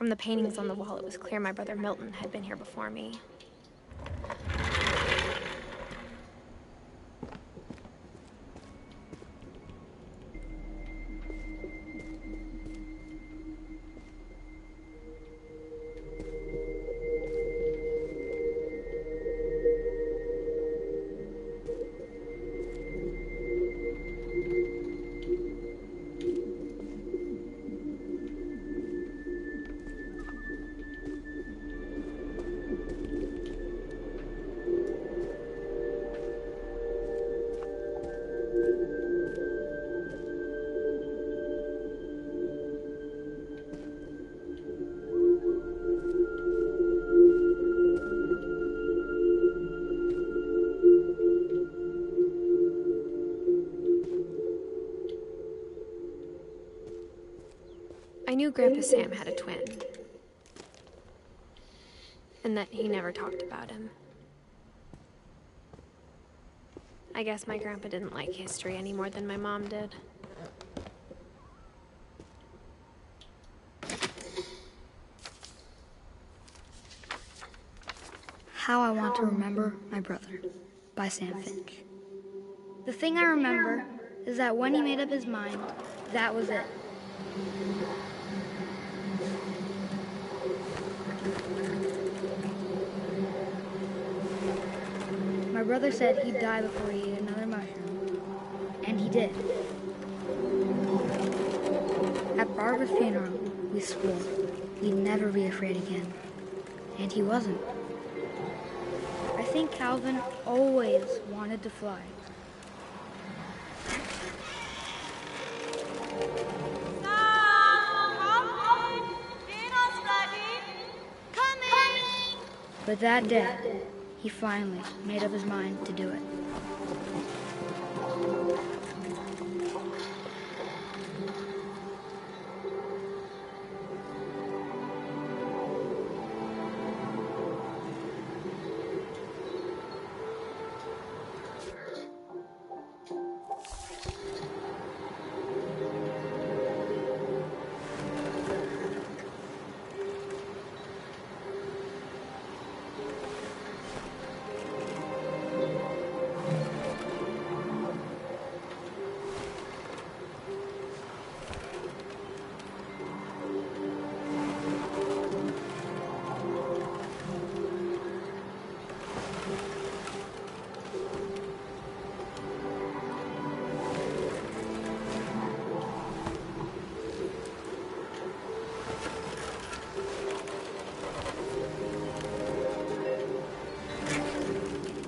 From the paintings on the wall, it was clear my brother Milton had been here before me. I knew Grandpa Sam had a twin, and that he never talked about him. I guess my grandpa didn't like history any more than my mom did. How I Want to Remember My Brother by Sam Finch. The thing I remember is that when he made up his mind, that was it. My brother said he'd die before he ate another mushroom, and he did. At Barbara's funeral, we swore we'd never be afraid again, and he wasn't. I think Calvin always wanted to fly. But that day, he finally made up his mind to do it.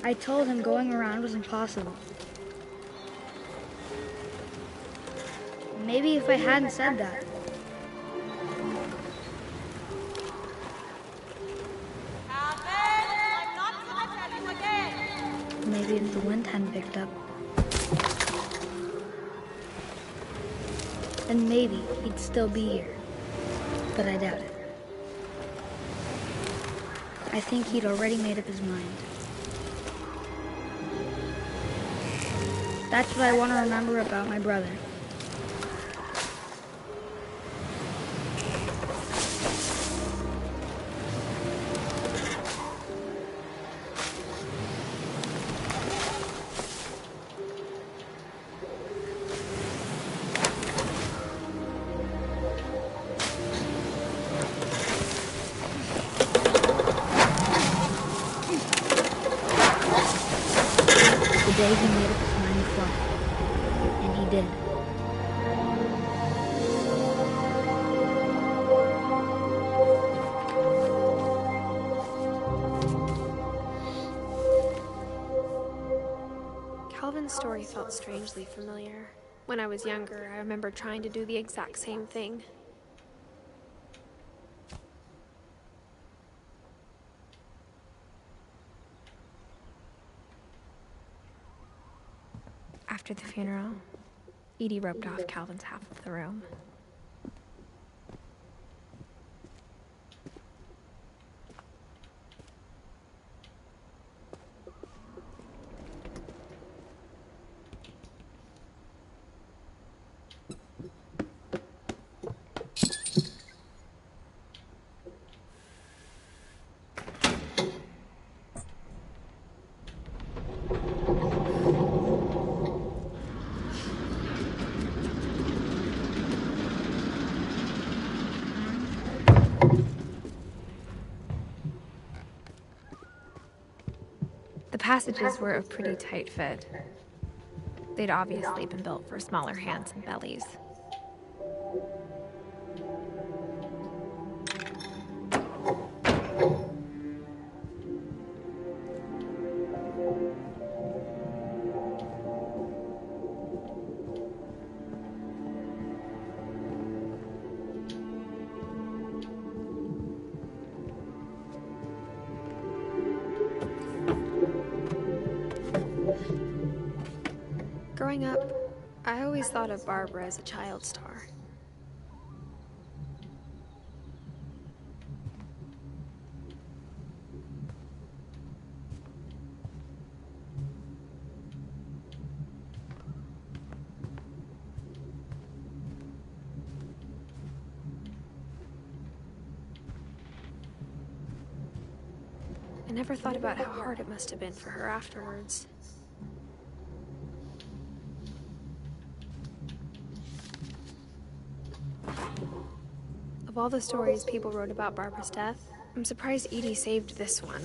I told him going around was impossible. Maybe if I hadn't said that. Maybe if the wind hadn't picked up. Then maybe he'd still be here. But I doubt it. I think he'd already made up his mind. That's what I want to remember about my brother. The day he made up his mind to fly. And he did. Calvin's story felt strangely familiar. When I was younger, I remember trying to do the exact same thing. After the funeral, Edie roped off Calvin's half of the room. passages were a pretty tight fit. They'd obviously been built for smaller hands and bellies. Growing up, I always thought of Barbara as a child star. I never thought about how hard it must have been for her afterwards. Of all the stories people wrote about Barbara's death, I'm surprised Edie saved this one.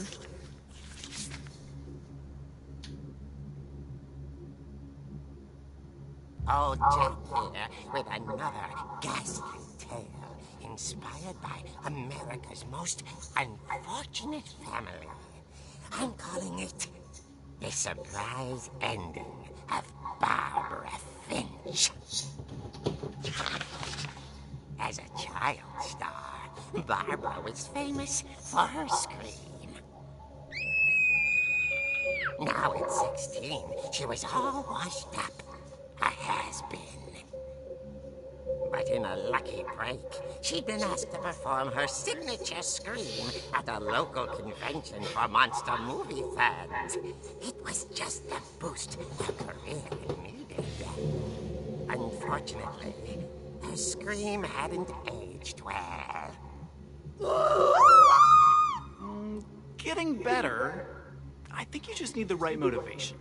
Old Jack here with another ghastly tale inspired by America's most unfortunate family. I'm calling it The Surprise Ending of Barbara Finch. As a child star, Barbara was famous for her scream. Now at 16, she was all washed up, a has-been. But in a lucky break, she'd been asked to perform her signature scream at a local convention for monster movie fans. It was just the boost her career needed. Unfortunately, her scream hadn't aged well. Getting better. I think you just need the right motivation.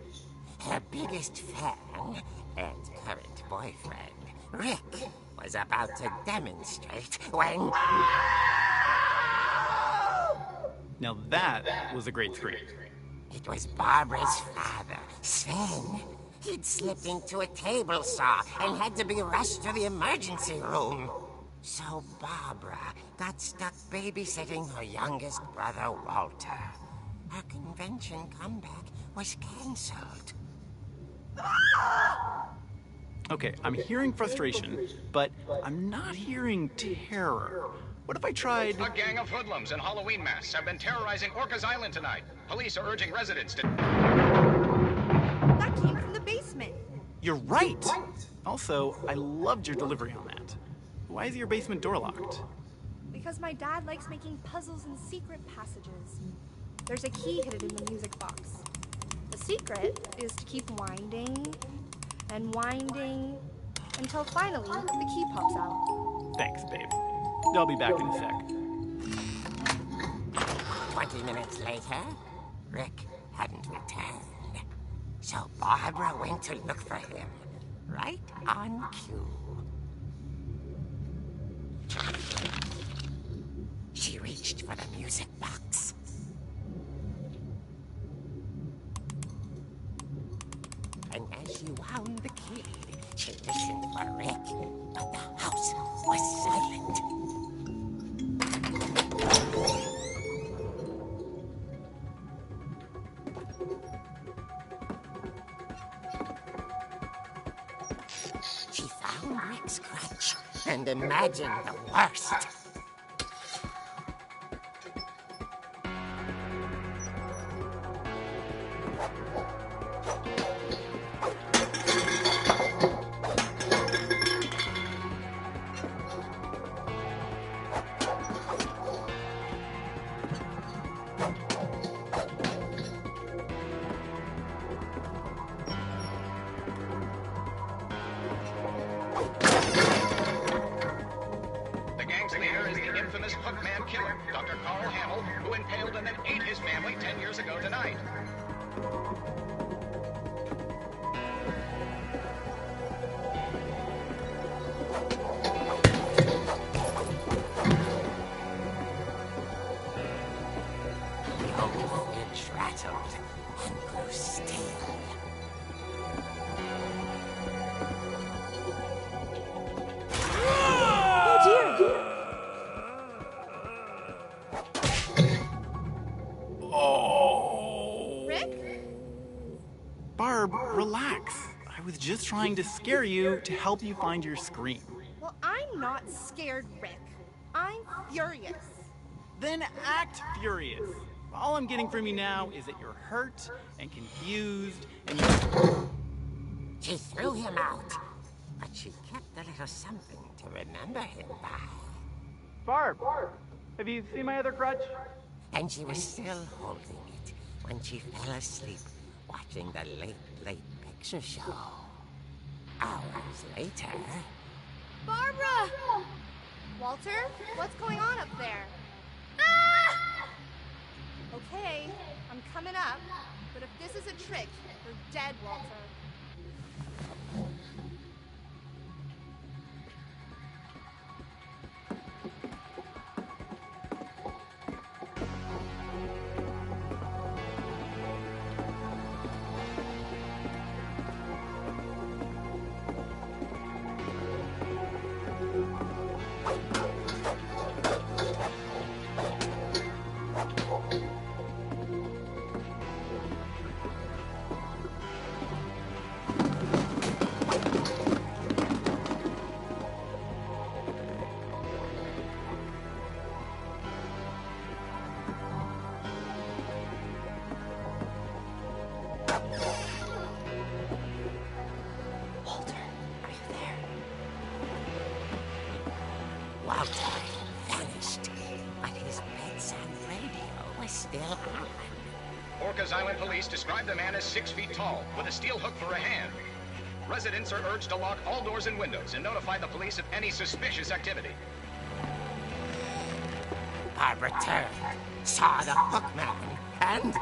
Her biggest fan and current boyfriend, Rick, was about to demonstrate when... Now that was a great scream. It was Barbara's father, Sven. He'd slipped into a table saw and had to be rushed to the emergency room. So Barbara got stuck babysitting her youngest brother, Walter. Her convention comeback was cancelled. Okay, I'm hearing frustration, but I'm not hearing terror. What if I tried... A gang of hoodlums in Halloween masks have been terrorizing Orcas Island tonight. Police are urging residents to... That came from the basement. You're right! Also, I loved your delivery on that. Why is your basement door locked? Because my dad likes making puzzles and secret passages. There's a key hidden in the music box. The secret is to keep winding and winding until finally the key pops out. Thanks, babe. I'll be back in a sec. 20 minutes later, Rick hadn't returned. So Barbara went to look for him, right on cue. She reached for the music box. And as she wound the key, she listened for Rick, but the house was silent. She found Rick's crutch and imagined the worst. Barb, relax. I was just trying to scare you to help you find your scream. Well, I'm not scared, Rick. I'm furious. Then act furious. All I'm getting from you now is that you're hurt and confused and you... She threw him out, but she kept a little something to remember him by. Barb, have you seen my other crutch? And she was still holding it when she fell asleep watching the late picture show. Hours later... Barbara! Walter, what's going on up there? Ah! Okay, I'm coming up, but if this is a trick, you're dead, Walter. Walter vanished, but his bedside radio was still on. Orcas Island police describe the man as 6 feet tall, with a steel hook for a hand. Residents are urged to lock all doors and windows and notify the police of any suspicious activity. Barbara turned, saw the hookman, and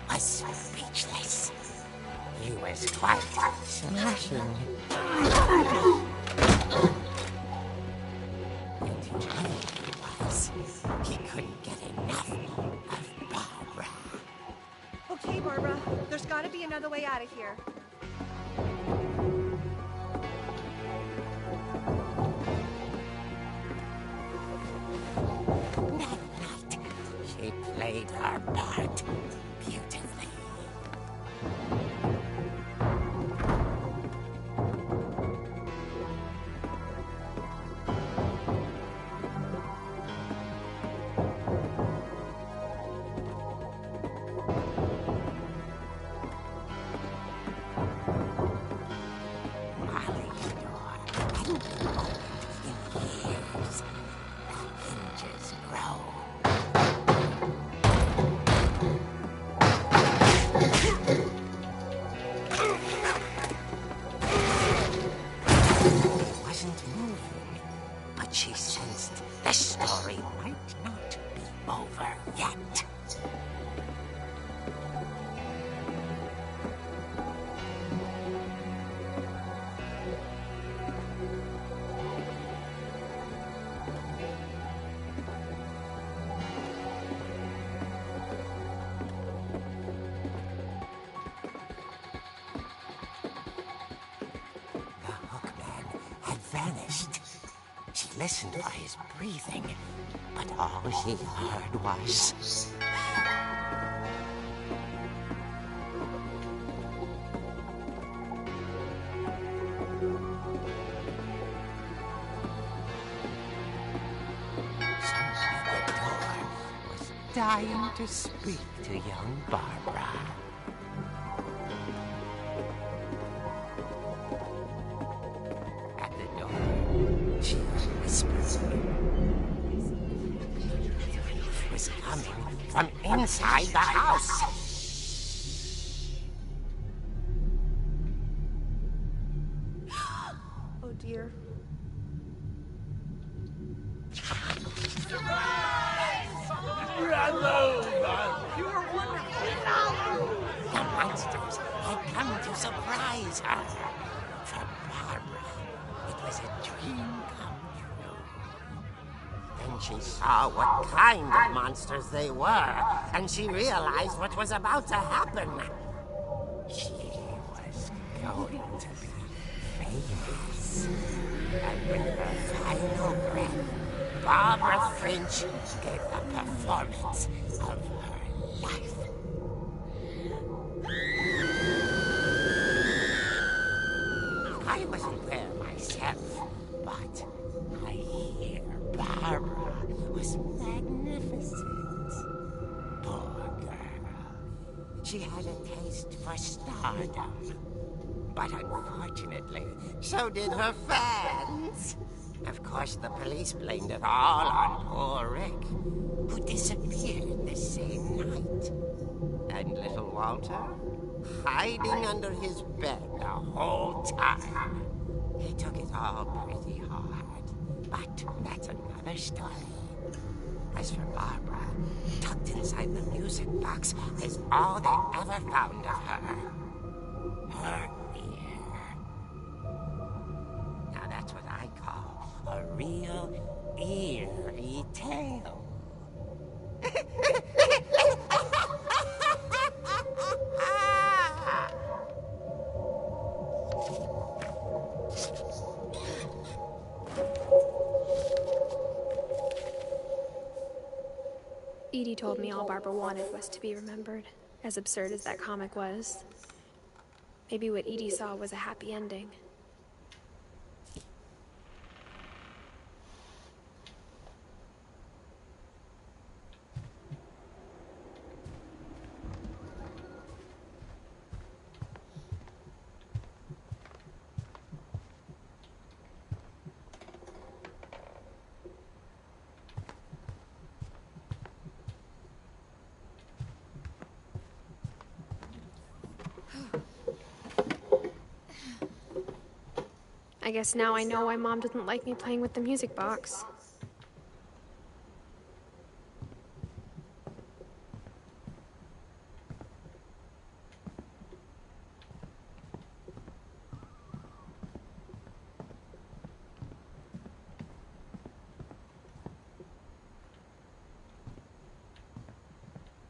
was speechless. He was quite smashing. And whoever he was, he couldn't get enough of Barbara. Okay, Barbara, there's gotta be another way out of here. That night, she played her part beautifully. She sensed the story might not be over yet. The hookman had vanished. She listened for his breathing, but all she heard was... Someone at the door was dying to speak to young Barbara. At the door, she whispered. It was coming from inside the house. Oh dear. The monsters had come to surprise her. For Barbara, it was a dream come true. Then she saw what kind of monsters they were, and she realized what was about to happen. She was going to be famous. And with her final breath, Barbara Finch gave the performance of her life. I wasn't there myself, but I hear Barbara was magnificent. Poor girl. She had a taste for stardom. But unfortunately, so did her fans. Of course, the police blamed it all on poor Rick, who disappeared the same night. And little Walter? Hiding under his bed the whole time. He took it all pretty hard. But that's another story. As for Barbara, tucked inside the music box is all they ever found of her. Her ear. Now that's what I call a real eerie tale. Edie told me all Barbara wanted was to be remembered, as absurd as that comic was. Maybe what Edie saw was a happy ending. I guess now I know why Mom didn't like me playing with the music box.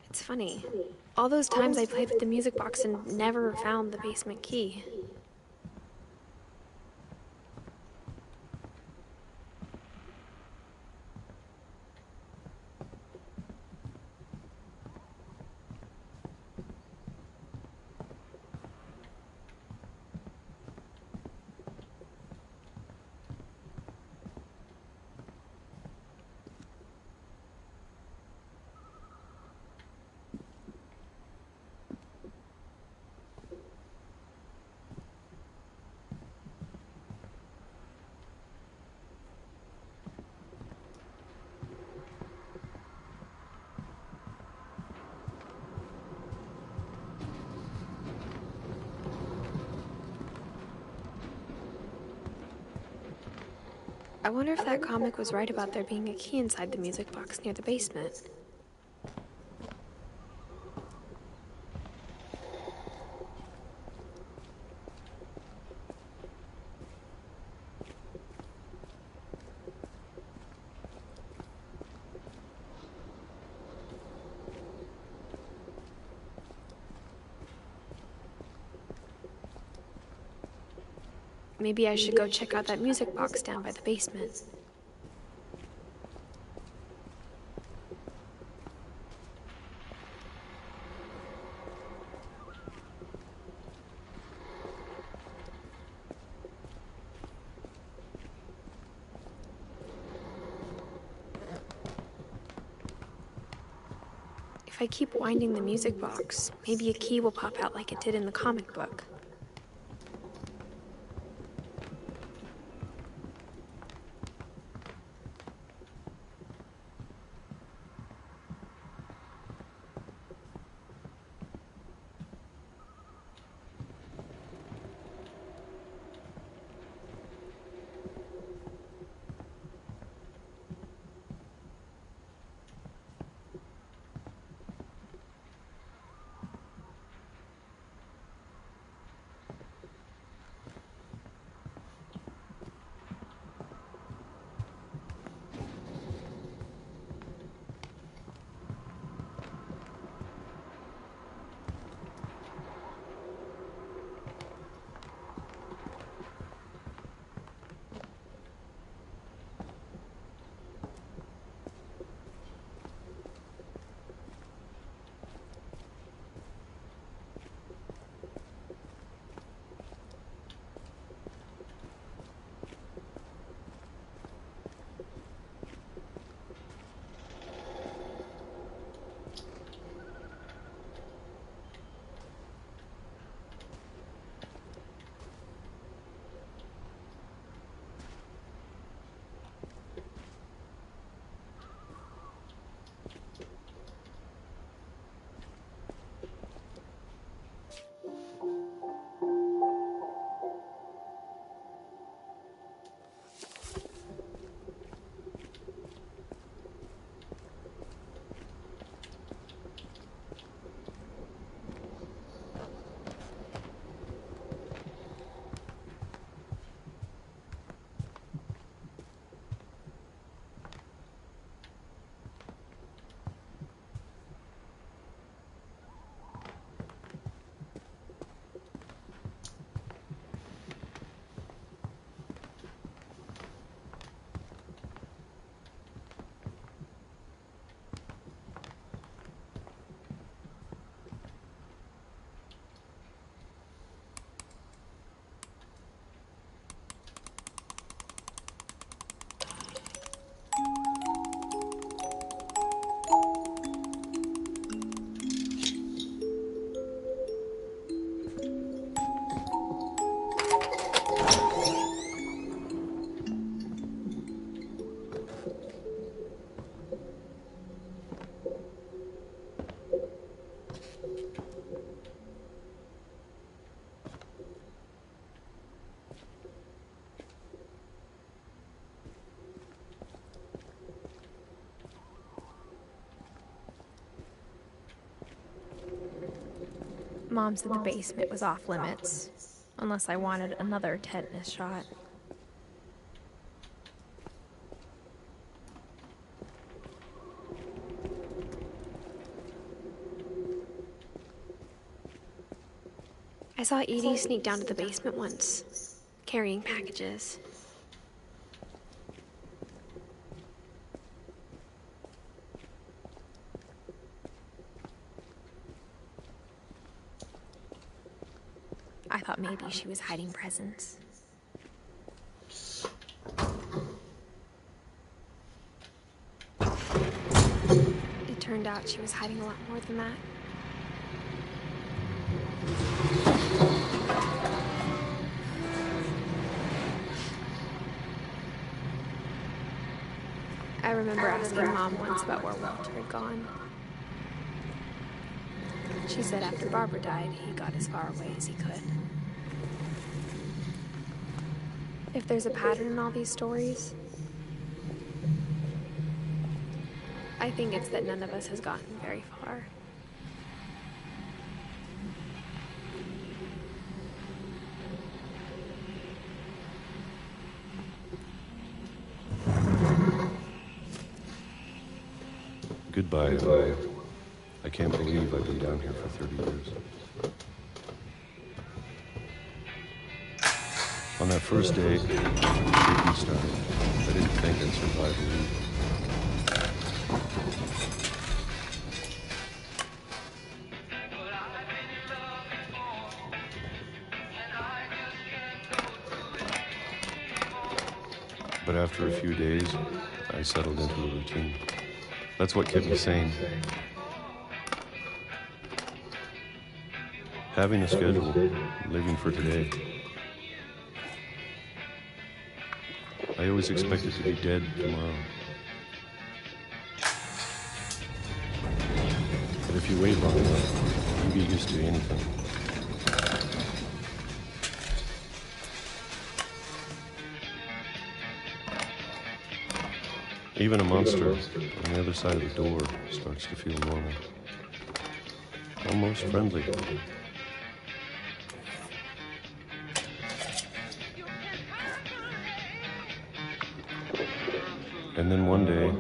It's funny. All those times I played with the music box and never found the basement key. I wonder if that comic was right about there being a key inside the music box near the basement. Maybe I should go check out that music box down by the basement. If I keep winding the music box, maybe a key will pop out like it did in the comic book. Mom said the basement was off limits, unless I wanted another tetanus shot. I saw Edie sneak down to the basement once, carrying packages. I thought maybe she was hiding presents. It turned out she was hiding a lot more than that. I remember asking Mom once about where Walter had gone. She said after Barbara died, he got as far away as he could. If there's a pattern in all these stories, I think it's that none of us has gotten very far. Goodbye. I can't believe I've been down here for 30 years. On that first day, shooting started. I didn't think I'd survive a week. But after a few days, I settled into a routine. That's what kept me sane. Having a schedule, living for today. I always expected to be dead tomorrow. But if you wait long enough, you get used to anything. Even a monster on the other side of the door starts to feel normal. Almost friendly. And then one day,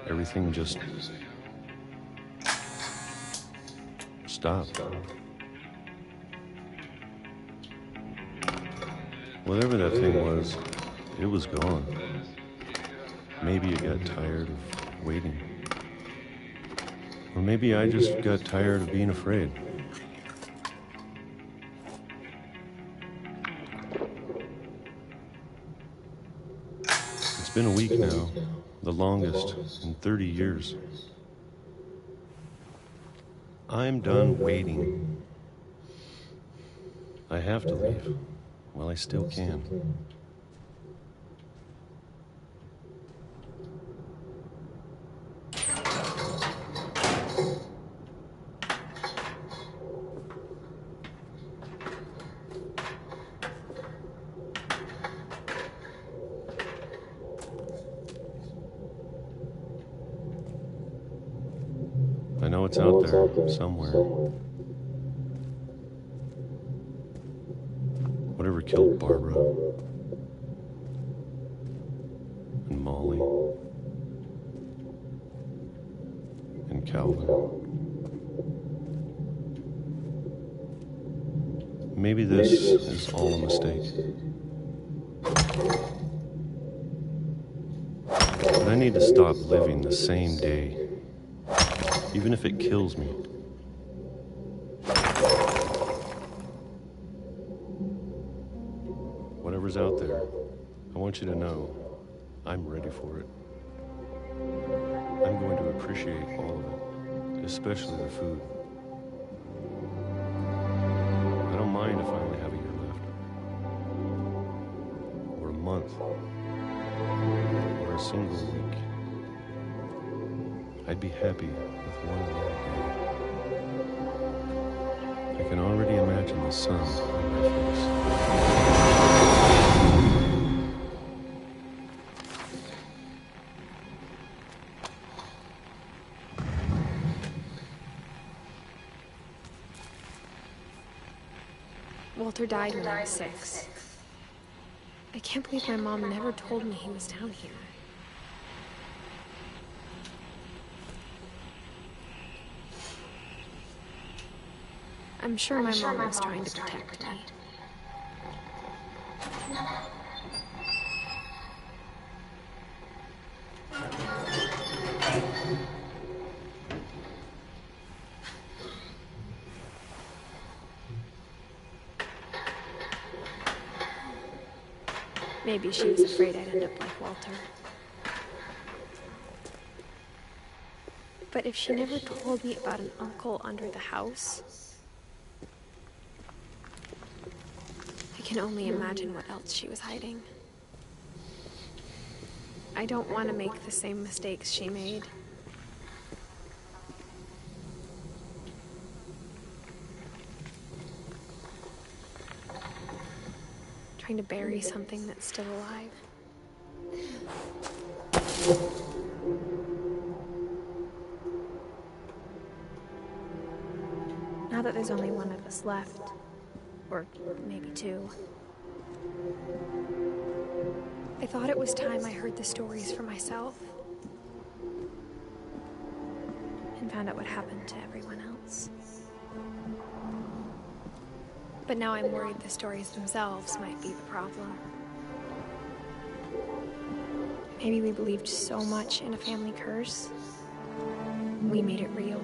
everything just stopped. Whatever that thing was, it was gone. Maybe it got tired of waiting. Or maybe I just got tired of being afraid. It's been a week now, the longest in 30 years. I'm done waiting. I have to leave. Well, I still can. I know it's out there somewhere. Whatever killed Barbara and Molly and Calvin. Maybe this is all a mistake. But I need to stop living the same day. Even if it kills me. Whatever's out there, I want you to know I'm ready for it. I'm going to appreciate all of it, especially the food. I don't mind if I only have a year left. Or a month. Or a single week. I'd be happy with one more day. I can already imagine the sun on my face. Walter died when I was 6. I can't believe my mom never told me he was down here. I'm sure my mom was trying to protect me. Maybe she was afraid I'd end up like Walter. But if she never told me about an uncle under the house, I can only imagine what else she was hiding. I don't want to make the same mistakes she made. Trying to bury something that's still alive. Now that there's only one of us left, or maybe 2, I thought it was time I heard the stories for myself and found out what happened to everyone else. But now I'm worried the stories themselves might be the problem. Maybe we believed so much in a family curse, we made it real.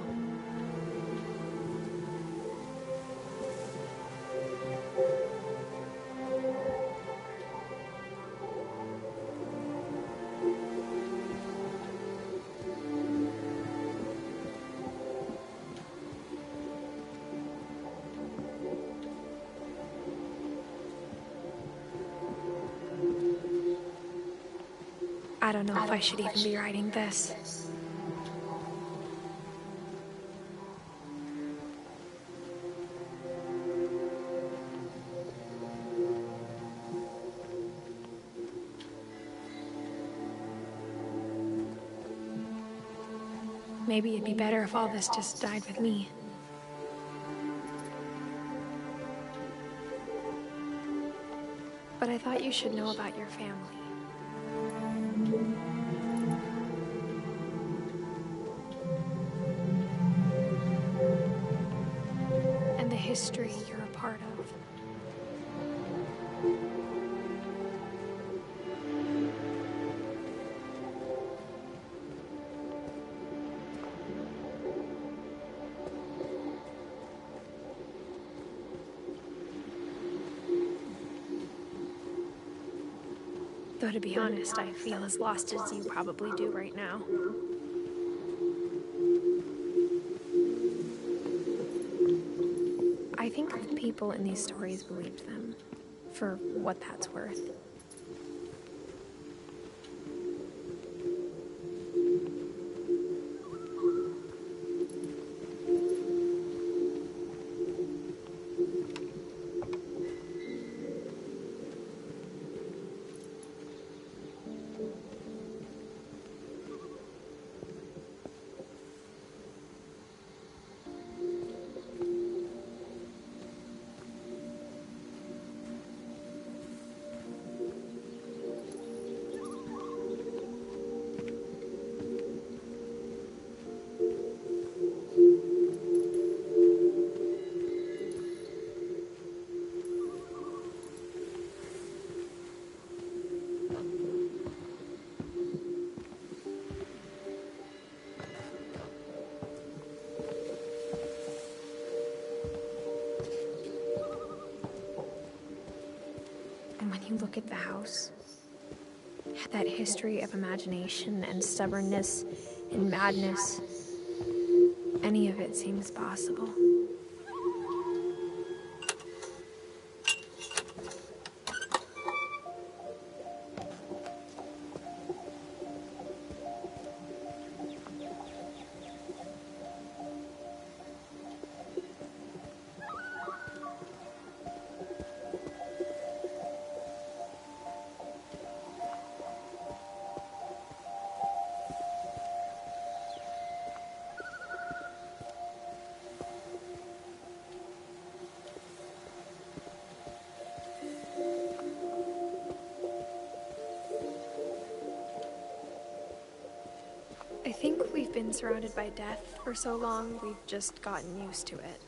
I don't know if I should even be writing this. Maybe it'd be better if all this just died with me. But I thought you should know about your family. And the history you're a part of. Though to be honest, I feel as lost as you probably do right now. I think the people in these stories believed them, for what that's worth. And when you look at the house, that history of imagination and stubbornness and madness, any of it seems possible. think we've been surrounded by death for so long, we've just gotten used to it.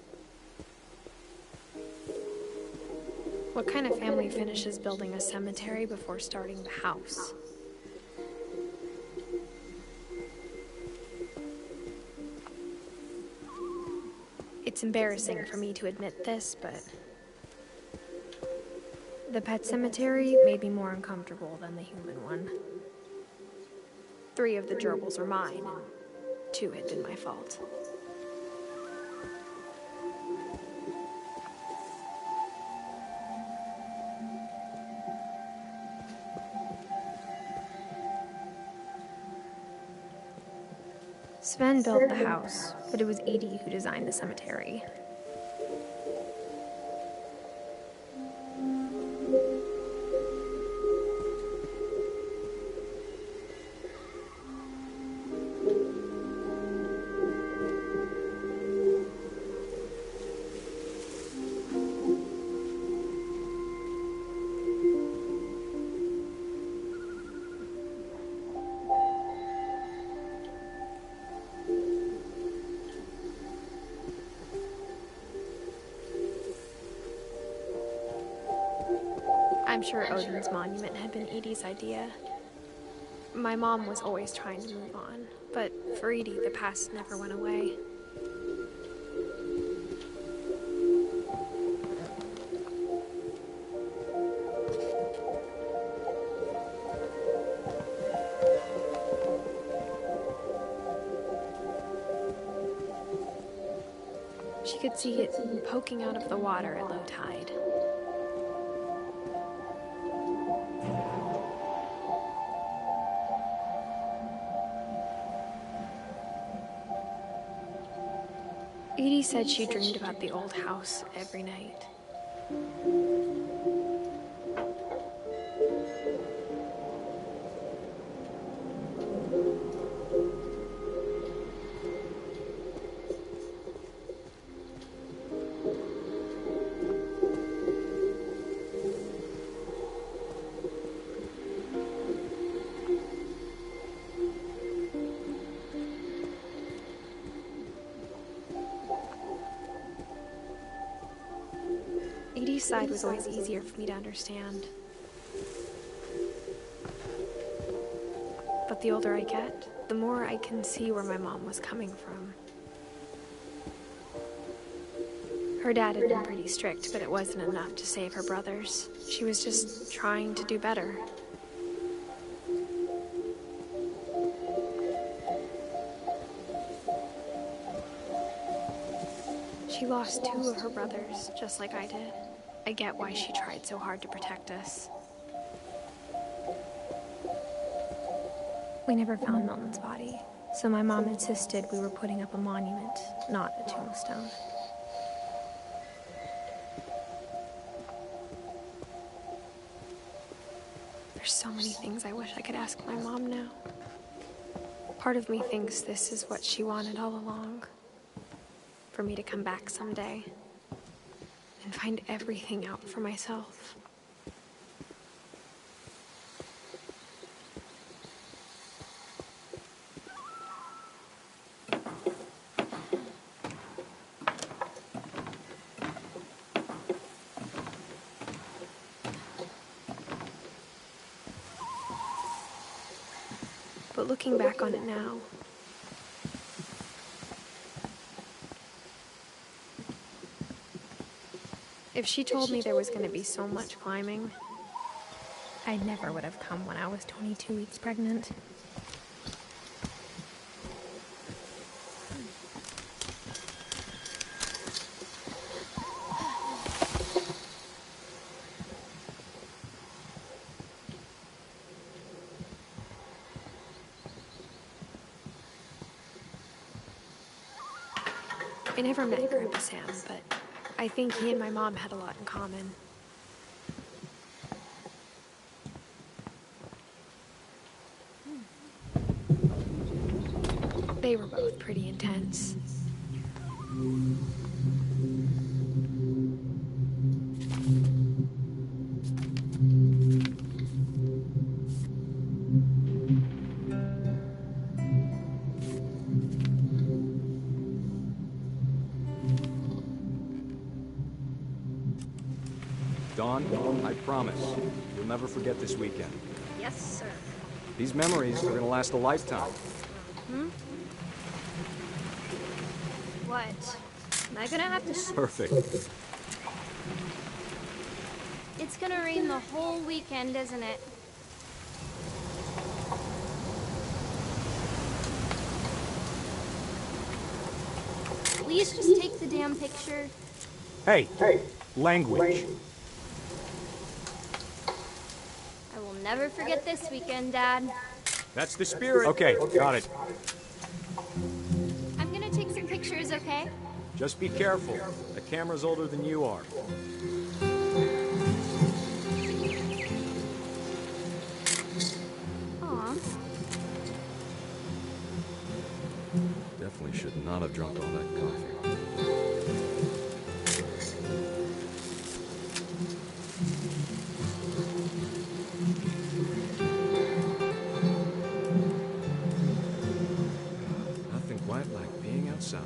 What kind of family finishes building a cemetery before starting the house? It's embarrassing for me to admit this, but the pet cemetery made me more uncomfortable than the human one. 3 of the gerbils were mine, and 2 had been my fault. Sven built the house, but it was Edie who designed the cemetery. I'm sure Odin's monument had been Edie's idea. My mom was always trying to move on, but for Edie, the past never went away. She could see it poking out of the water at low tide. Edie said she dreamed about the old house every night. Edie's side was always easier for me to understand. But the older I get, the more I can see where my mom was coming from. Her dad had been pretty strict, but it wasn't enough to save her brothers. She was just trying to do better. She lost 2 of her brothers, just like I did. I get why she tried so hard to protect us. We never found Milton's body, so my mom insisted we were putting up a monument, not a tombstone. There's so many things I wish I could ask my mom now. Part of me thinks this is what she wanted all along. For me to come back someday and find everything out for myself. But looking back on it now, if she told me there was going to be so much climbing, I never would have come when I was 22 weeks pregnant. I never met Grandpa Sam, but I think he and my mom had a lot in common. They were both pretty intense. Dawn, I promise, you'll never forget this weekend. Yes, sir. These memories are gonna last a lifetime. What? Am I gonna have to... Perfect. It's gonna rain the whole weekend, isn't it? Please just take the damn picture. Hey, language. I will never forget this weekend, Dad. That's the spirit. Okay, got it. I'm gonna take some pictures, okay? Just be careful. The camera's older than you are. Aw. Definitely should not have drunk all that coffee. Nothing quite like being outside.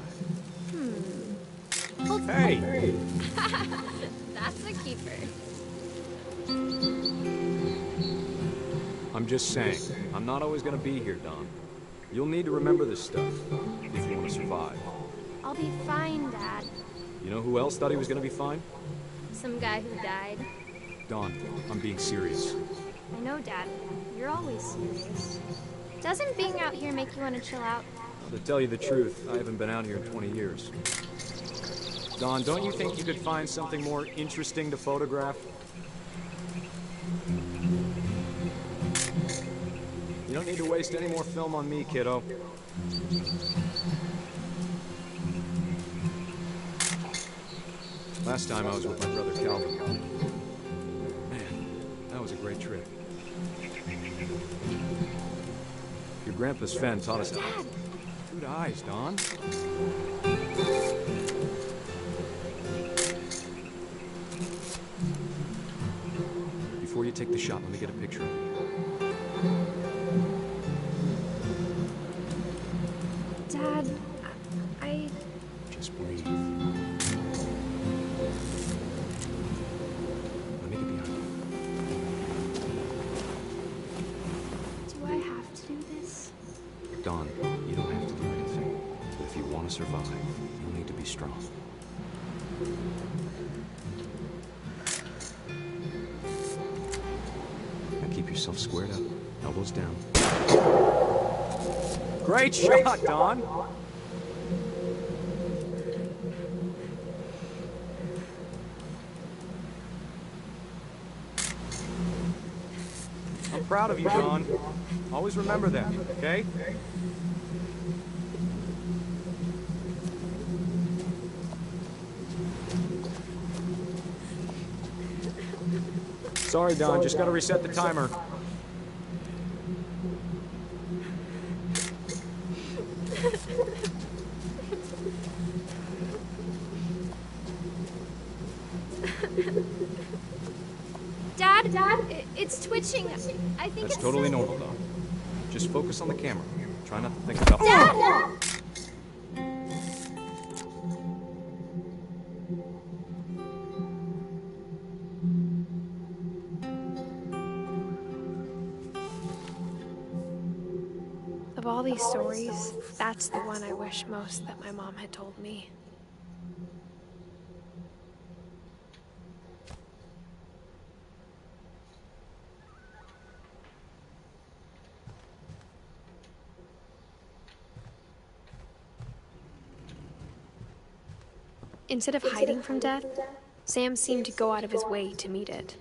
Hey! That's a keeper. I'm just saying, I'm not always gonna be here, Don. You'll need to remember this stuff if you want to survive. I'll be fine, Dad. You know who else thought he was gonna be fine? Some guy who died. Don, I'm being serious. I know, Dad. You're always serious. Doesn't being out here make you want to chill out? To tell you the truth, I haven't been out here in 20 years. Don, don't you think you could find something more interesting to photograph? You don't need to waste any more film on me, kiddo. Last time I was with my brother Calvin. Man, that was a great trip. Your grandpa Sven taught us how. Good eyes, Don. Before you take the shot, let me get a picture of you. Dad, I... Just breathe. Let me get behind you. Do I have to do this? Don, you don't have to do anything. But if you want to survive, you'll need to be strong. Now keep yourself squared up. Elbows down. Great shot, Don! I'm proud of you, Don. Always remember that, okay? Sorry, Don. Just gotta reset the timer. Dad, it's twitching. I think That's it's totally so... normal, Don. Just focus on the camera. Try not to think about... Dad! Of all these stories, that's the one I wish most that my mom had told me. Instead of hiding from death, Sam seemed to go out of his way to meet it.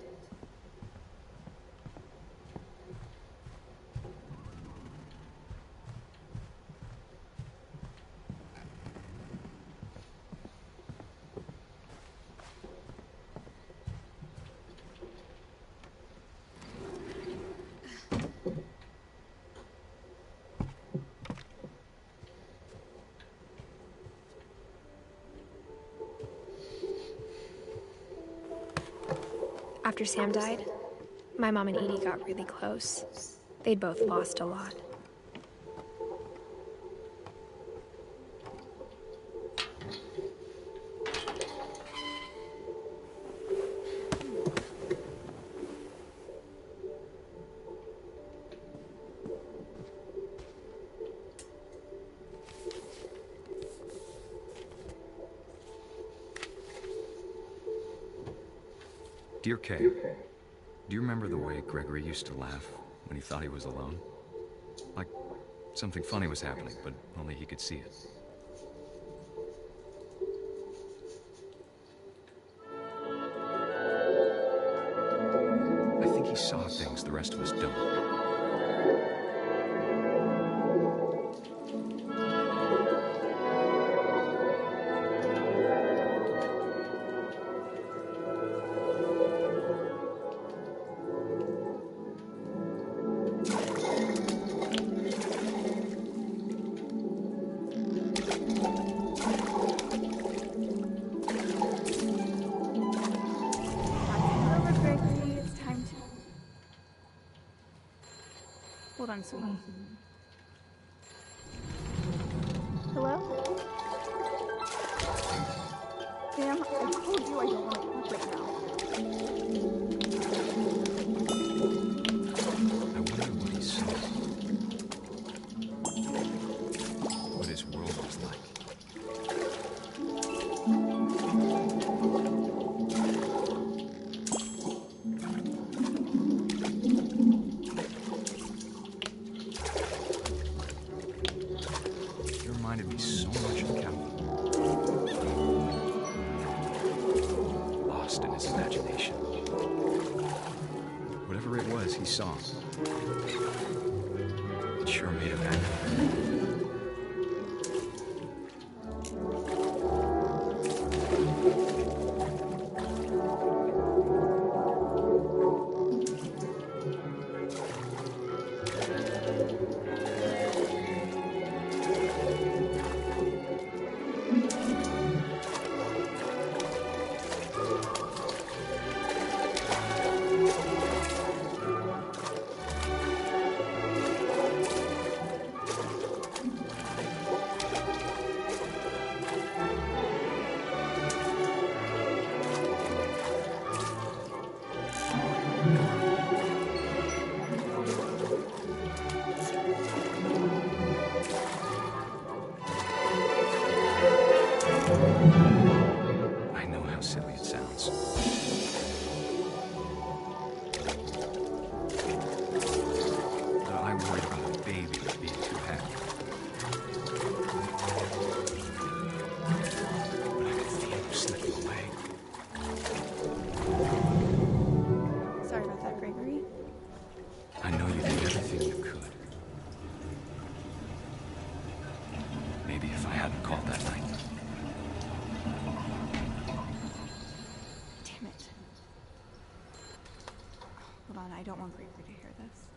After Sam died, my mom and Edie got really close. They'd both lost a lot. Dear Kay, do you remember the way Gregory used to laugh when he thought he was alone? Like something funny was happening, but only he could see it. I think he saw things the rest of us don't. Over, Gregory. It's time to... Hold on, sweetie. Hello? Sam, I told you I don't want to talk right now. I wonder what he saw. What his world was like. He reminded me so much of Calvin. Lost in his imagination. Whatever it was he saw, it sure made him happy. I know how silly it sounds. But I worried about a baby being too happy. But I could feel him slipping away. Sorry about that, Gregory. I know you did everything you could. Maybe if I hadn't called that night. Damn it. Hold on, I don't want Gregory to hear this.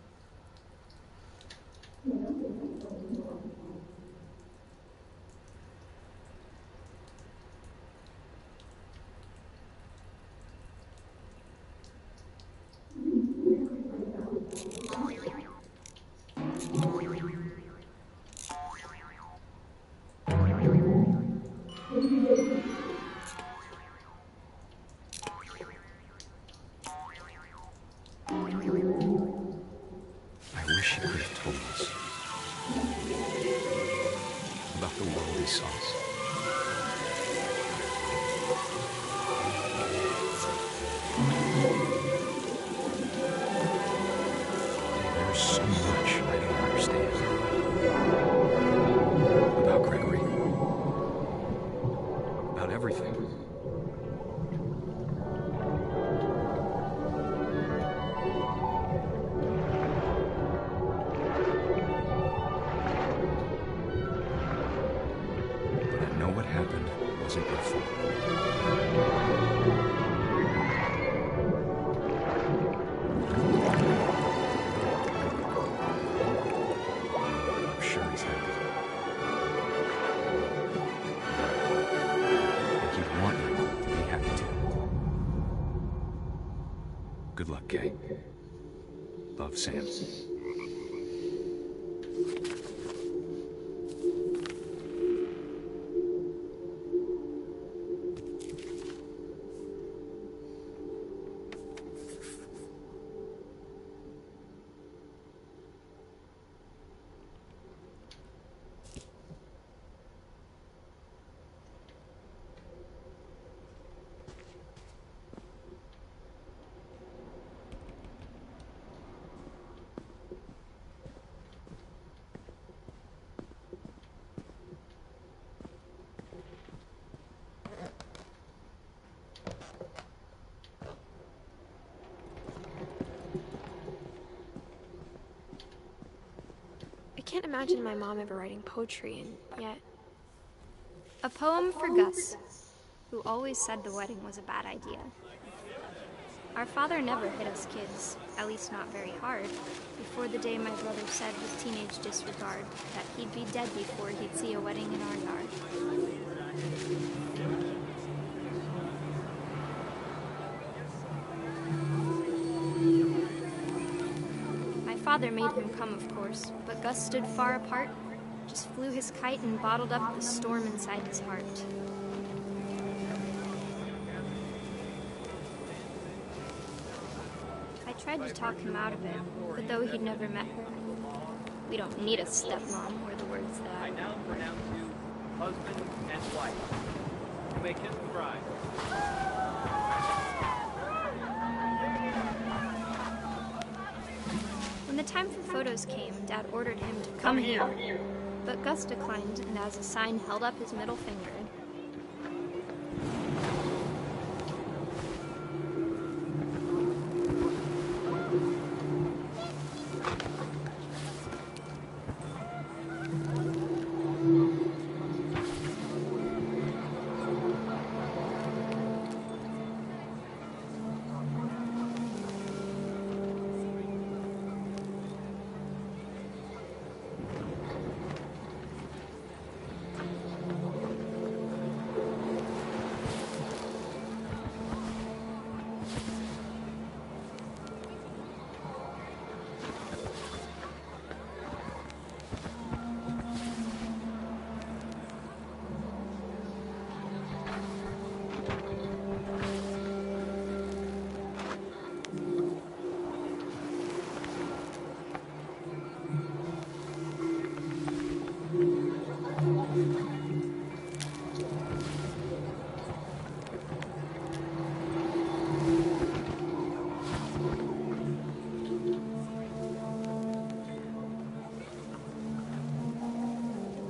I wish he could have told us about the world he saw. There's so much I don't understand about Gregory, about everything. But I know what happened wasn't your fault. I'm sure he's happy. And he'd want you to be happy too. Good luck, Kay. Love, Sam. can't imagine my mom ever writing poetry, and yet... A poem for Gus, who always said the wedding was a bad idea. Our father never hit us kids, at least not very hard, before the day my brother said with teenage disregard that he'd be dead before he'd see a wedding in our yard. My father made him come, of course, but Gus stood far apart, just flew his kite and bottled up the storm inside his heart. I tried to talk him out of it, but though he'd never met her, we don't need a stepmom, were the words that I now pronounce you husband and wife. You may kiss the bride. When the time for photos came, Dad ordered him to come here. But Gus declined, and as a sign held up his middle finger.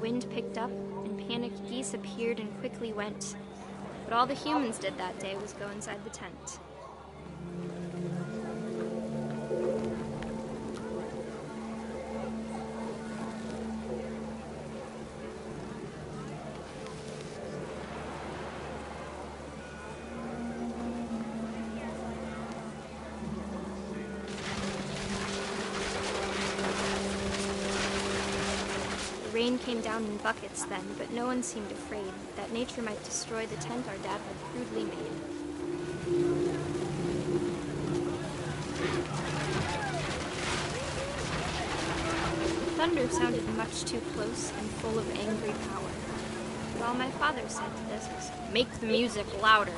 Wind picked up, and panicked geese appeared and quickly went. But all the humans did that day was go inside the tent. Rain came down in buckets then, but no one seemed afraid that nature might destroy the tent our dad had crudely made. Thunder sounded much too close and full of angry power. But all my father said to this was, "Make the music louder."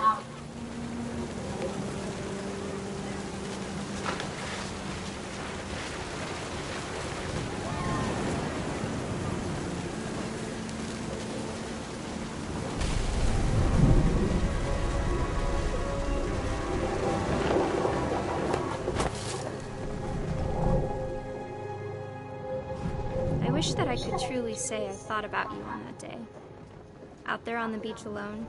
I wish that I could truly say I thought about you on that day. Out there on the beach alone,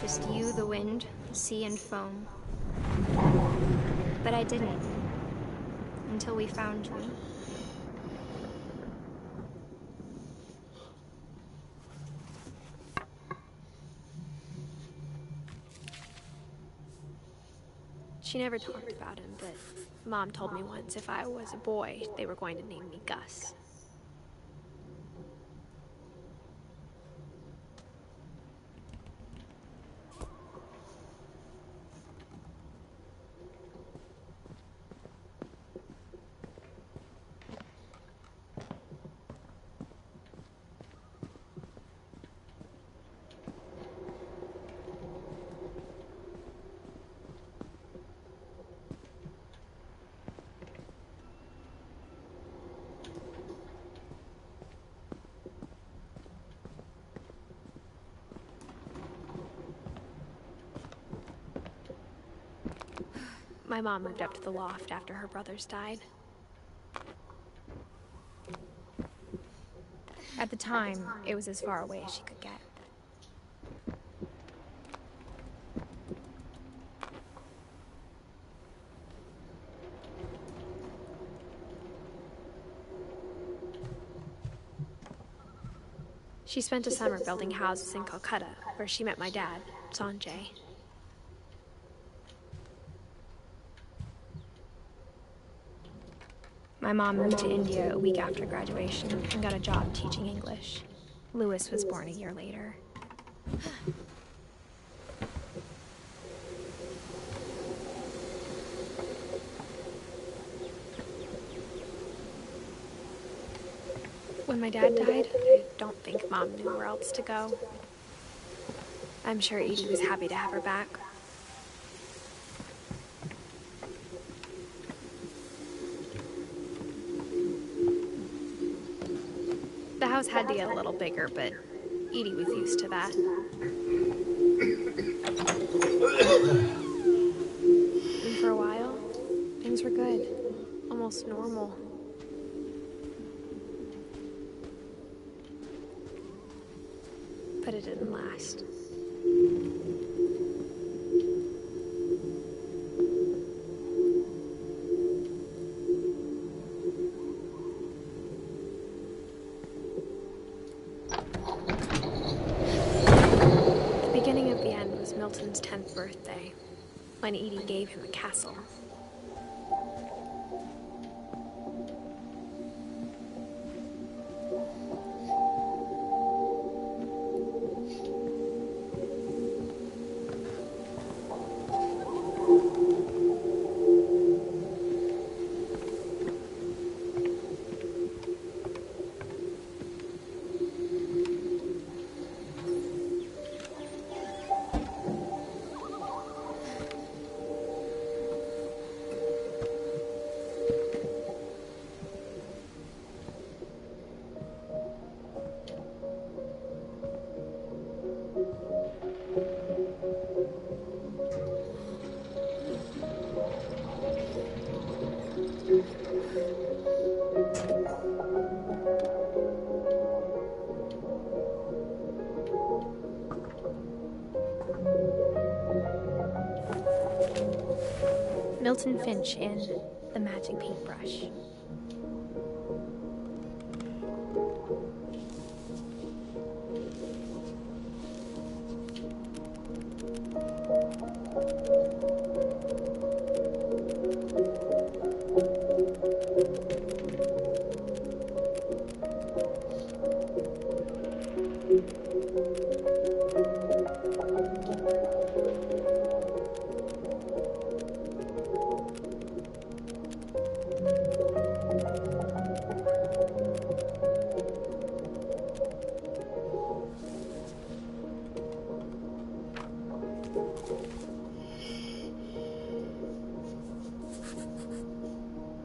just you, the wind, the sea, and foam. But I didn't, until we found you. She never talked about him, but Mom told me once if I was a boy, they were going to name me Gus. My mom moved up to the loft after her brothers died. At the time, it was as far away as she could get. She spent a summer building houses in Calcutta, where she met my dad, Sanjay. My mom moved to India a week after graduation and got a job teaching English. Louis was born a year later. When my dad died, I don't think Mom knew where else to go. I'm sure Edie was happy to have her back. The house had to get a little bigger, but Edie was used to that. And for a while, things were good. Almost normal. But it didn't last. The beginning of the end was Milton's 10th birthday, when Edie gave him a castle. Edith Finch in The Magic Paintbrush.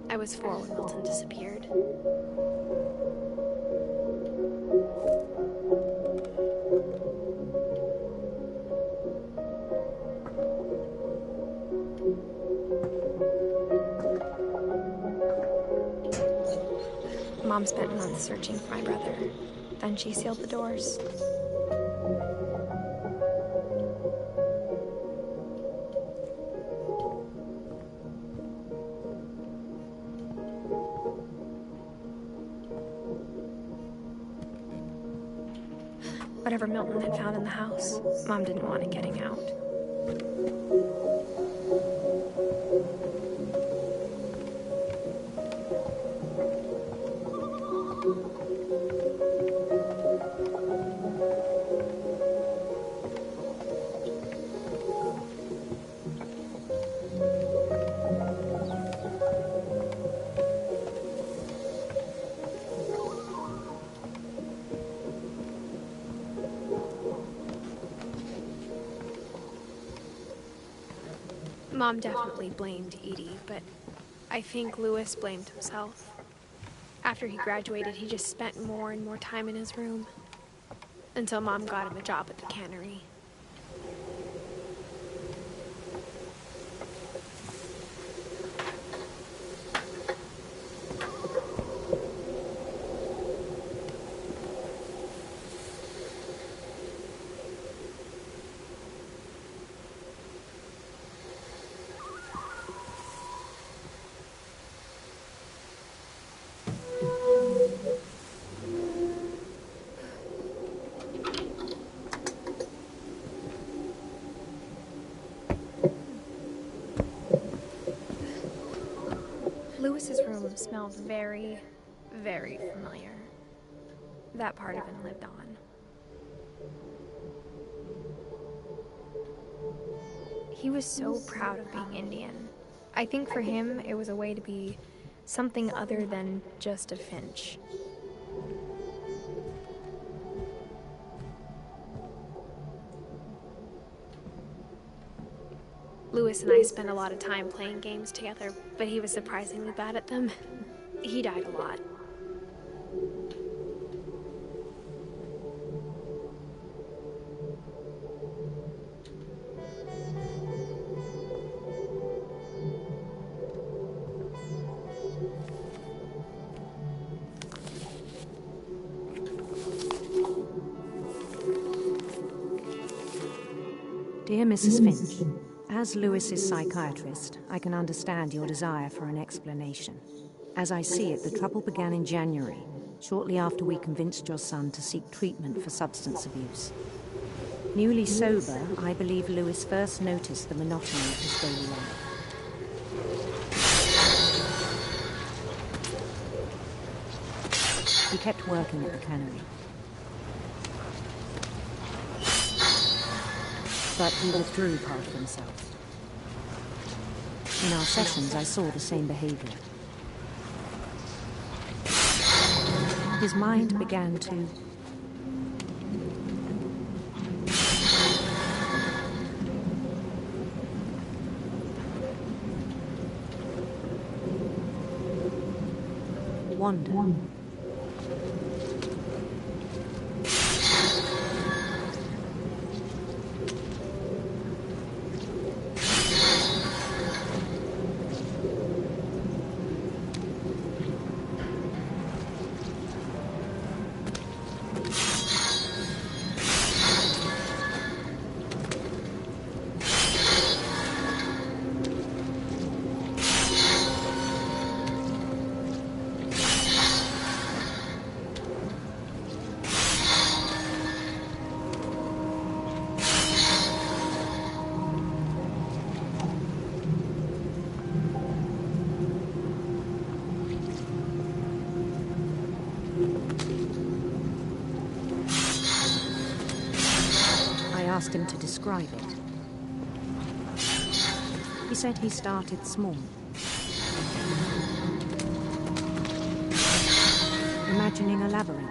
I was 4 when Milton disappeared. Mom spent months searching for my brother. Then she sealed the doors. Whatever Milton had found in the house, Mom didn't want it getting out. Mom definitely blamed Edie, but I think Louis blamed himself. After he graduated, he just spent more and more time in his room, until Mom got him a job at the cannery. Lewis's room smelled very, very familiar. That part of him lived on. He was so proud of being Indian. I think for him, it was a way to be something other than just a Finch. Lewis and I spent a lot of time playing games together, but he was surprisingly bad at them. He died a lot. Dear Mrs. Finch, as Lewis's psychiatrist, I can understand your desire for an explanation. As I see it, the trouble began in January, shortly after we convinced your son to seek treatment for substance abuse. Newly sober, I believe Lewis first noticed the monotony of his daily life. He kept working at the cannery. But he withdrew part of himself. In our sessions, I saw the same behavior. His mind began to wander. I asked him to describe it. He said he started small. Imagining a labyrinth.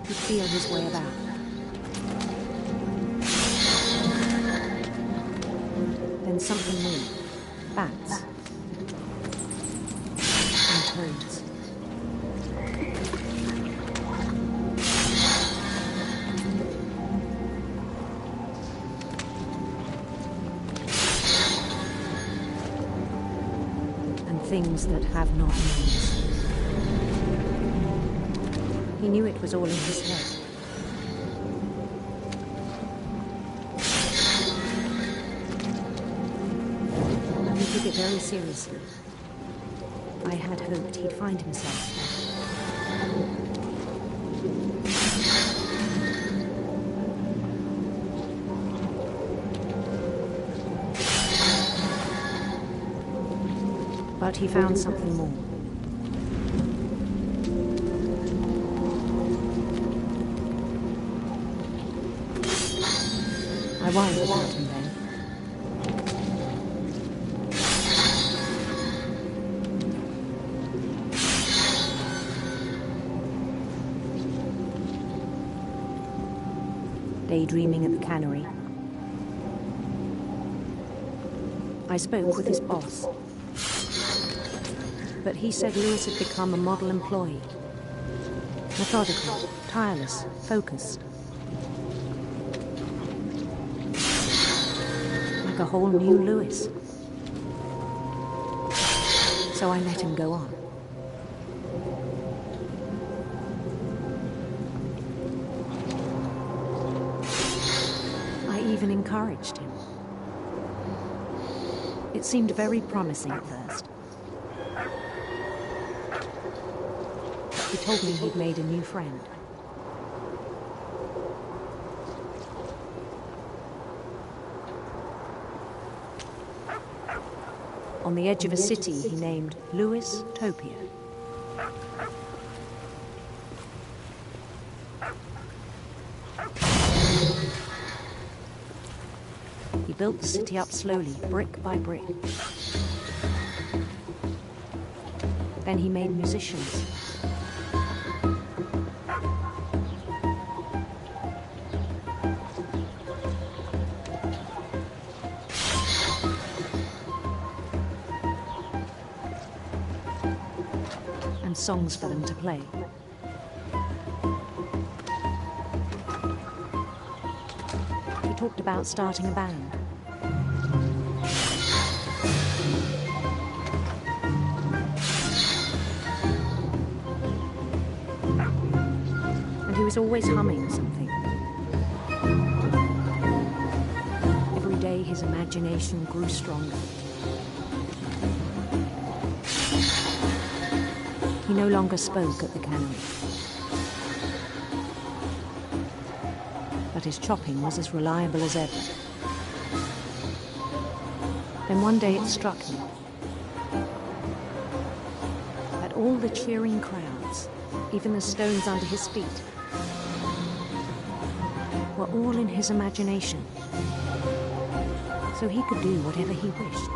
He'd feel his way about. Then something moved. Bats. And toads. And things that have not names. He knew it was all in his head. He took it very seriously. I had hoped he'd find himself. But he found something more. I worried about him then. Daydreaming at the cannery. I spoke with his boss. But he said Lewis had become a model employee. Methodical, tireless, focused. Like a whole new Lewis. So I let him go on. I even encouraged him. It seemed very promising at first. He told me he'd made a new friend. On the edge of a city he named Louis Topia. He built the city up slowly, brick by brick. Then he made musicians. And songs for them to play. He talked about starting a band. And he was always humming something. Every day his imagination grew stronger. He no longer spoke at the cannery. But his chopping was as reliable as ever. Then one day it struck him that all the cheering crowds, even the stones under his feet, were all in his imagination, so he could do whatever he wished.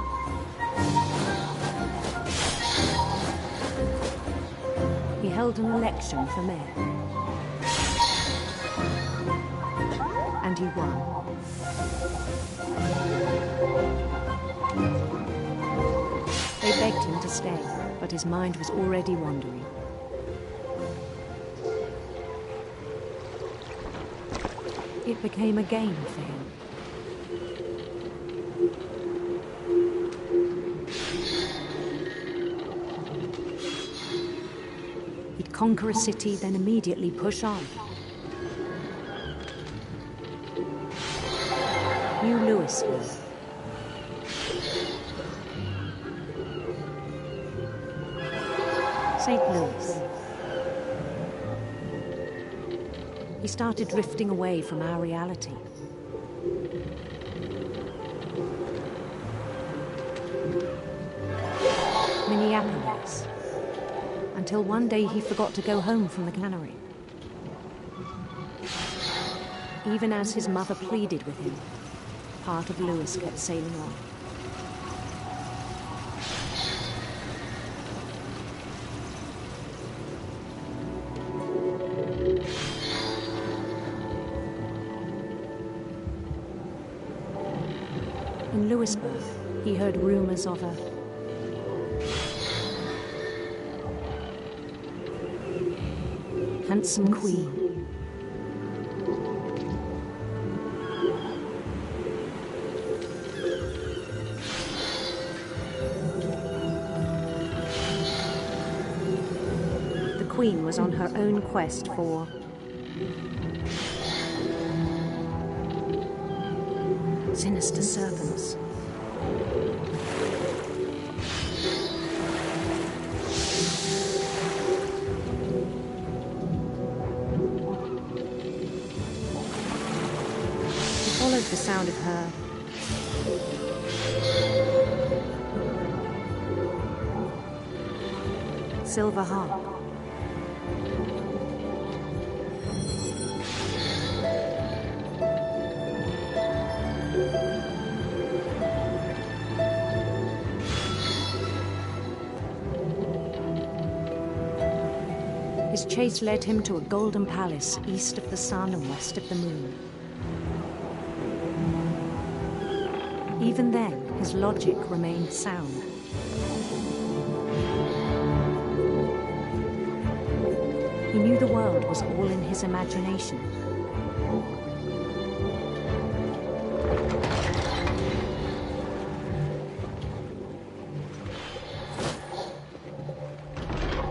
He held an election for mayor. And he won. They begged him to stay, but his mind was already wandering. It became a game for him. He'd conquer a city, then immediately push on. New Louisville. St. Louis. He started drifting away from our reality. Minneapolis. Until one day he forgot to go home from the cannery. Even as his mother pleaded with him, part of Louis kept sailing on. In Louisburg, he heard rumors of a handsome queen. The queen was on her own quest for sinister serpents. Followed the sound of her silver harp. His chase led him to a golden palace east of the sun and west of the moon. Even then, his logic remained sound. He knew the world was all in his imagination.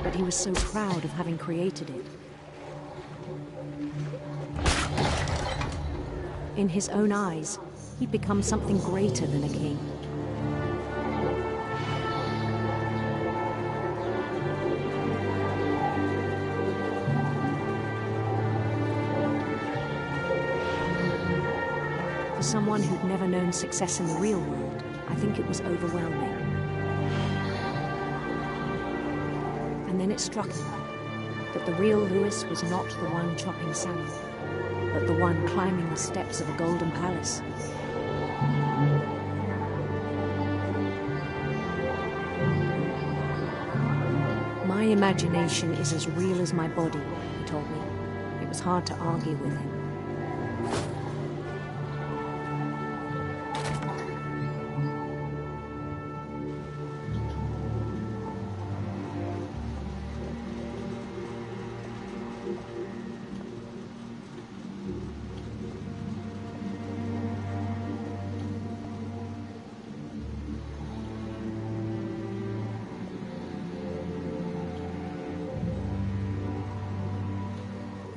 But he was so proud of having created it. In his own eyes, he'd become something greater than a king. someone who'd never known success in the real world, I think it was overwhelming. And then it struck me that the real Lewis was not the one chopping salmon, but the one climbing the steps of a golden palace. My imagination is as real as my body, he told me. It was hard to argue with him.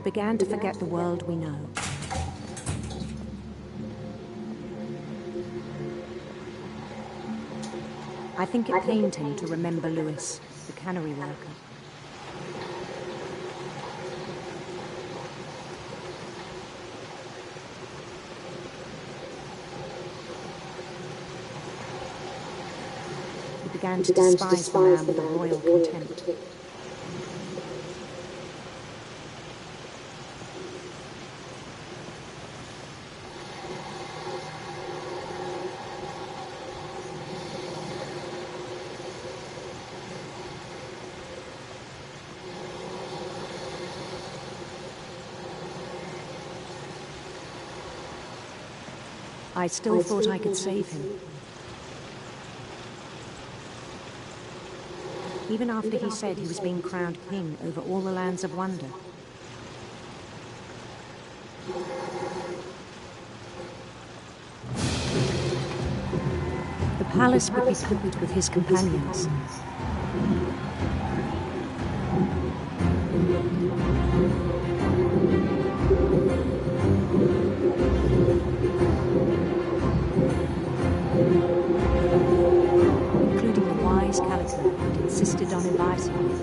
Began to forget the world we know. I think it pained him to remember Lewis, the cannery worker. He began to despise the man with a royal contempt. I still thought I could save him. Even after he said he was being crowned king over all the lands of wonder. The palace would be packed with his companions. Including the wise Calico who insisted on inviting me.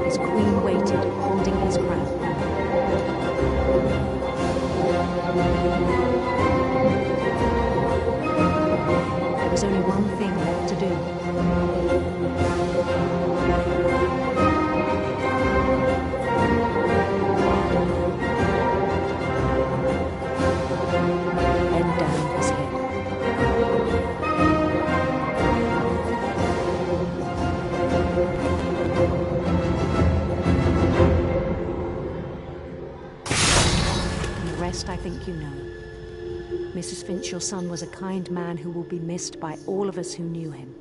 His queen waited, holding his crown. There was only one thing left to do. Bend down his head. And the rest I think you know. Mrs. Finch, your son was a kind man who will be missed by all of us who knew him.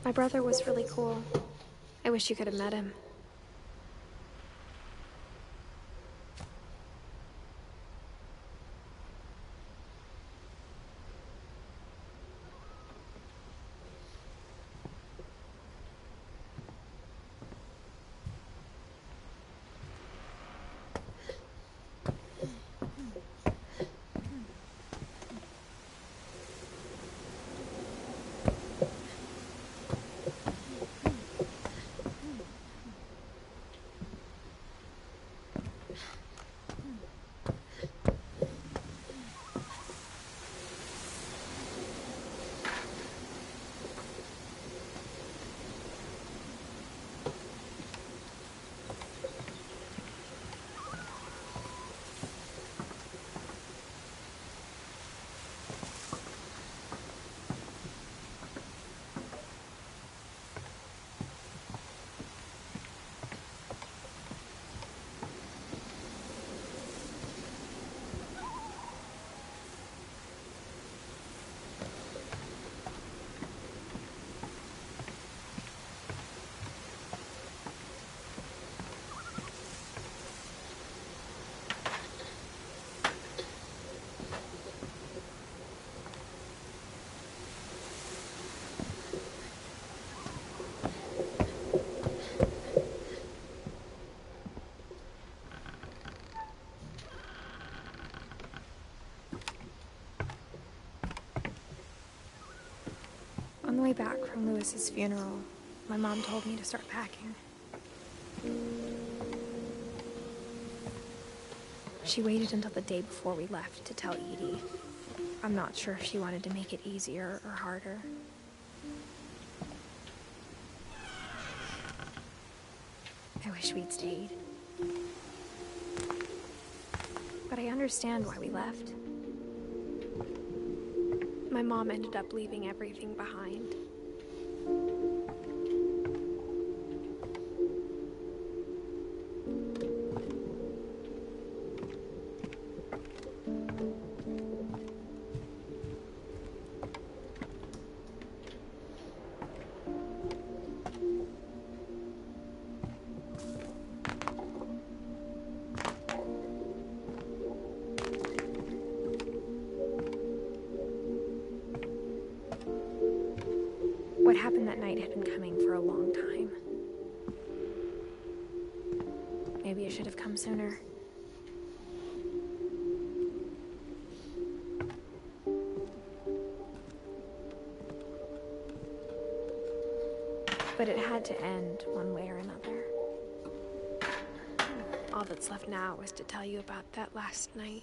My brother was really cool. I wish you could have met him. from Lewis's funeral, my mom told me to start packing. She waited until the day before we left to tell Edie. I'm not sure if she wanted to make it easier or harder. I wish we'd stayed. But I understand why we left. My mom ended up leaving everything behind. What happened that night had been coming for a long time. Maybe it should have come sooner. But it had to end one way or another. All that's left now is to tell you about that last night.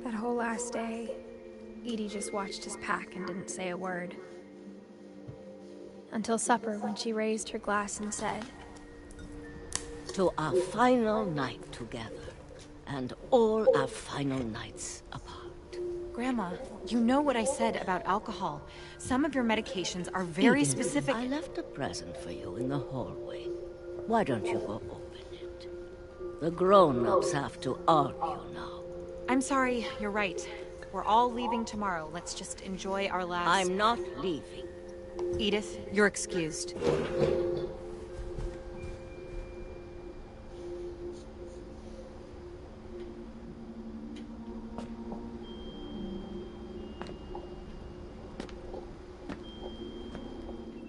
That whole last day, Edie just watched us pack and didn't say a word. Until supper, when she raised her glass and said, "To our final night together, and all our final nights apart." Grandma, you know what I said about alcohol. Some of your medications are very Edith, specific. I left a present for you in the hallway. Why don't you go open it? The grown-ups have to argue now. I'm sorry, you're right. We're all leaving tomorrow. Let's just enjoy our last... I'm not leaving. Edith, you're excused.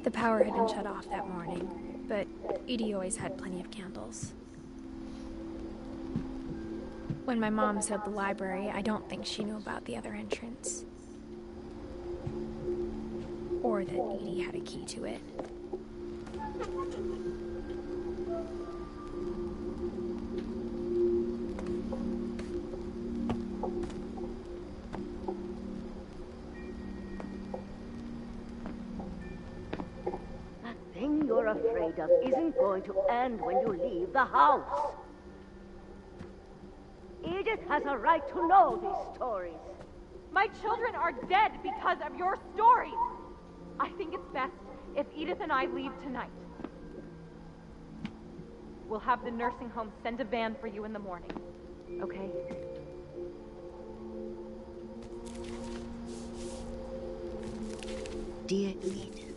The power had been shut off that morning, but Edie always had plenty of candles. When my mom said the library, I don't think she knew about the other entrance. Or that Edie had a key to it. That thing you're afraid of isn't going to end when you leave the house. Edith has a right to know these stories. My children are dead because of your stories. I think it's best if Edith and I leave tonight. We'll have the nursing home send a van for you in the morning, okay? Dear Edith,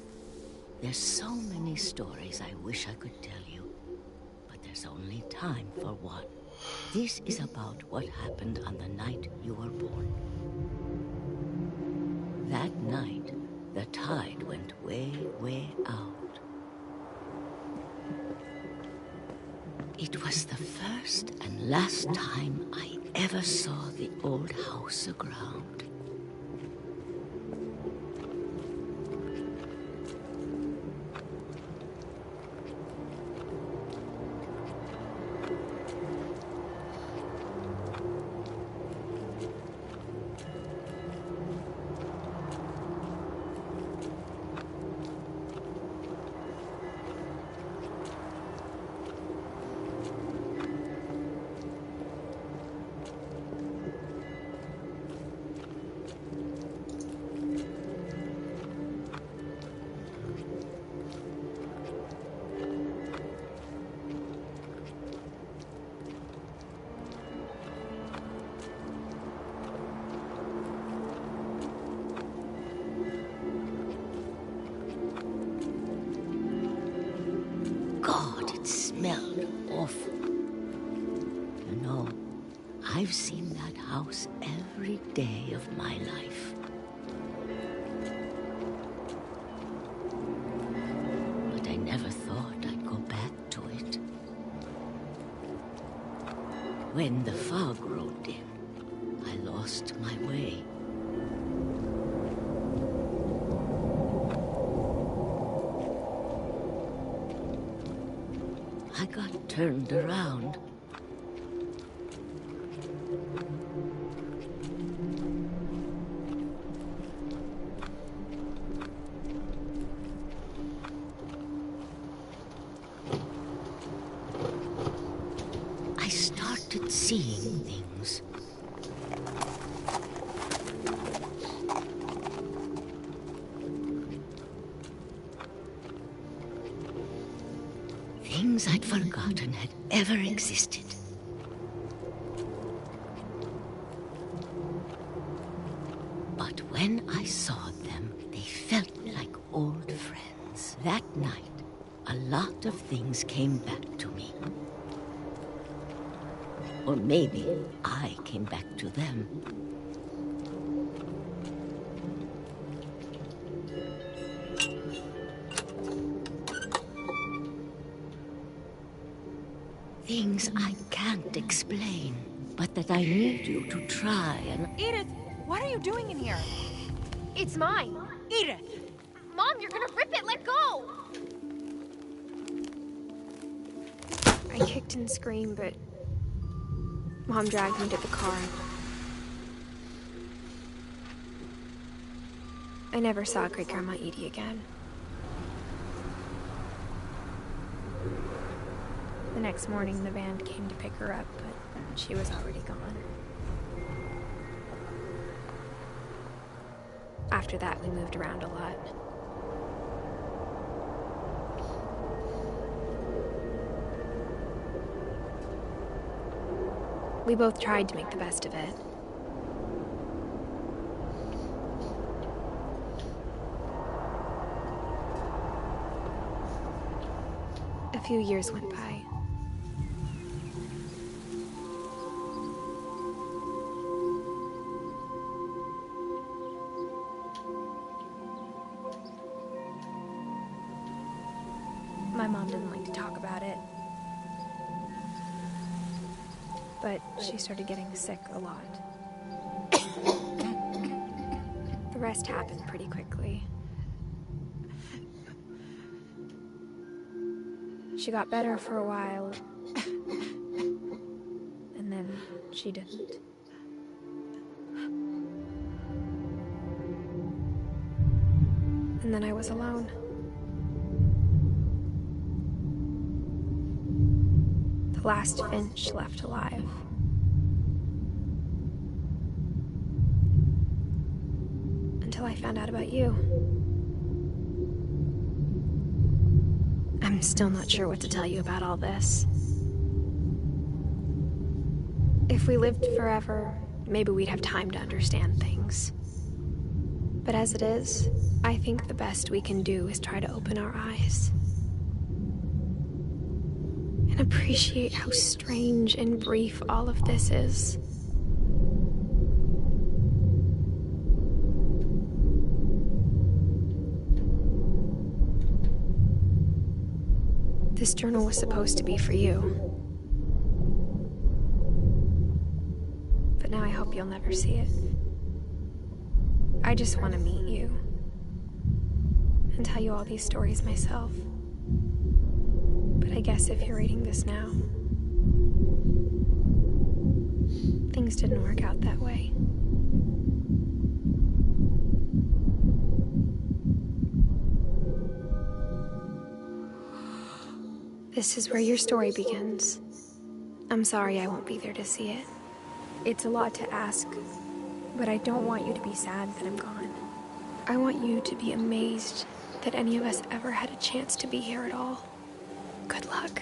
there's so many stories I wish I could tell you, but there's only time for one. This is about what happened on the night you were born. That night, the tide went way, way out. It was the first and last time I ever saw the old house aground. God, it smelled awful. You know, I've seen that house every day of my life. But I never thought I'd go back to it. When the fog rolled in, I lost my way. I got turned around. I started seeing things. Things I'd forgotten had ever existed. But when I saw them, they felt like old friends. That night, a lot of things came back to me. Or maybe I came back to them. Things I can't explain, but that I need you to try and... Edith, what are you doing in here? It's mine. Edith! Mom, you're gonna rip it! Let go! I kicked and screamed, but Mom dragged me to the car. I never saw Great-Grandma Edie again. The next morning, the band came to pick her up, but she was already gone. After that, we moved around a lot. We both tried to make the best of it. A few years went by. My mom didn't like to talk about it. But she started getting sick a lot. The rest happened pretty quickly. She got better for a while, and then she didn't. And then I was alone. The last Finch left alive. Until I found out about you. I'm still not sure what to tell you about all this. If we lived forever, maybe we'd have time to understand things. But as it is, I think the best we can do is try to open our eyes. And appreciate how strange and brief all of this is. This journal was supposed to be for you. But now I hope you'll never see it. I just want to meet you. And tell you all these stories myself. But I guess if you're reading this now, things didn't work out that way. This is where your story begins. I'm sorry I won't be there to see it. It's a lot to ask, but I don't want you to be sad that I'm gone. I want you to be amazed that any of us ever had a chance to be here at all. Good luck.